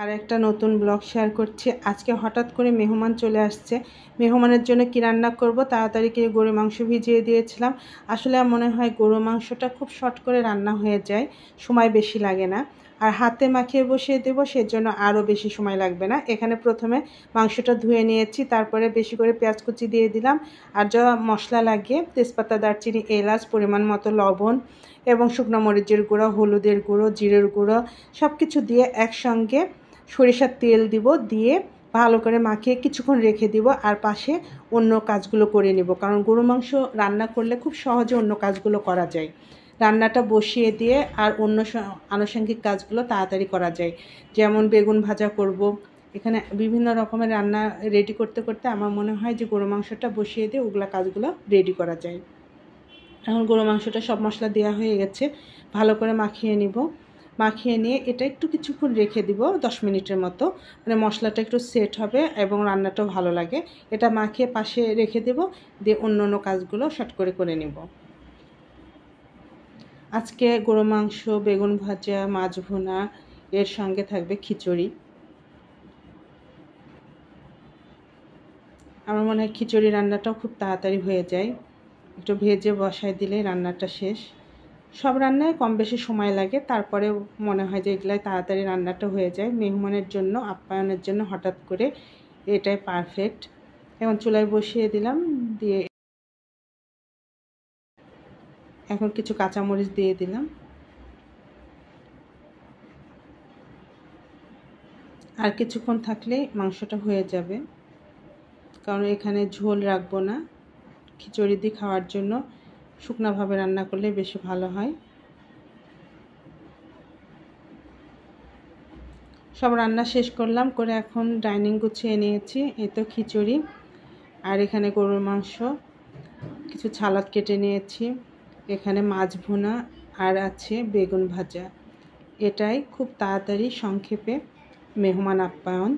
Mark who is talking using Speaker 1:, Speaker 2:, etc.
Speaker 1: আর একটা নতুন blog share করছি। আজকে হঠাৎ করে মেহমান চলে আসছে। মেহমানের জন্য কি রান্না করব, তাড়াতাড়ি করে গরু মাংস ভিজিয়ে দিয়েছিলাম। আসলে মনে হয় গরু মাংসটা খুব শর্ট করে রান্না হয়ে যায়, সময় বেশি লাগে না। আর হাতে মাখিয়ে বসিয়ে দেবো, সেজন্য আরও বেশি সময় লাগবে না। এখানে প্রথমে মাংসটা ধুয়ে নিয়েছি, তারপরে বেশি করে পেঁয়াজ কুচি দিয়ে দিলাম। আর যা মশলা লাগে, তেজপাতা, দারচিনি, এলাচ, পরিমাণ মতো লবণ এবং শুকনো মরিচের গুঁড়ো, হলুদের গুঁড়ো, জিরের গুঁড়ো সব কিছু দিয়ে একসঙ্গে সরিষার তেল দিব, দিয়ে ভালো করে মাখিয়ে কিছুক্ষণ রেখে দিব। আর পাশে অন্য কাজগুলো করে নেব, কারণ গরু মাংস রান্না করলে খুব সহজে অন্য কাজগুলো করা যায়। রান্নাটা বসিয়ে দিয়ে আর অন্য আনুষঙ্গিক কাজগুলো তাড়াতাড়ি করা যায়। যেমন বেগুন ভাজা করব, এখানে বিভিন্ন রকমের রান্না রেডি করতে করতে আমার মনে হয় যে গরু মাংসটা বসিয়ে দিয়ে ওগুলো কাজগুলো রেডি করা যায়। এখন গরু মাংসটা সব মশলা দেওয়া হয়ে গেছে, ভালো করে মাখিয়ে নিব। মাখিয়ে নিয়ে এটা একটু কিছুক্ষণ রেখে দিব, 10 মিনিটের মতো, মানে মশলাটা একটু সেট হবে এবং রান্নাটাও ভালো লাগে। এটা মাখিয়ে পাশে রেখে দেব, দিয়ে অন্য অন্য কাজগুলো শর্ট করে নেব। আজকে গরু মাংস, বেগুন ভাজা, মাছ ভুনা, এর সঙ্গে থাকবে খিচুড়ি। আমার মনে হয় খিচুড়ি রান্নাটাও খুব তাড়াতাড়ি হয়ে যায়, একটু ভেজে বসায় দিলেই রান্নাটা শেষ। সব রান্নায় কম বেশি সময় লাগে, তারপরে মনে হয় যে এগুলাই তাড়াতাড়ি রান্নাটা হয়ে যায়। মেহমানের জন্য, আপ্যায়নের জন্য হঠাৎ করে এটাই পারফেক্ট। এখন চুলায় বসিয়ে দিলাম, দিয়ে এখন কিছু কাঁচামরিচ দিয়ে দিলাম। আর কিছুক্ষণ থাকলেই মাংসটা হয়ে যাবে, কারণ এখানে ঝোল রাখবো না। খিচুড়ি দিয়ে খাওয়ার জন্য শুকনাভাবে রান্না করলে বেশি ভালো হয়। সব রান্না শেষ করলাম, করে এখন ডাইনিং গুছিয়ে নিয়েছি। এই তো খিচুড়ি, আর এখানে গরুর মাংস, কিছু সালাদ কেটে নিয়েছি, এখানে মাছ ভুনা, আর আছে বেগুন ভাজা। এটাই খুব তাড়াতাড়ি সংক্ষেপে মেহমান আপ্যায়ন।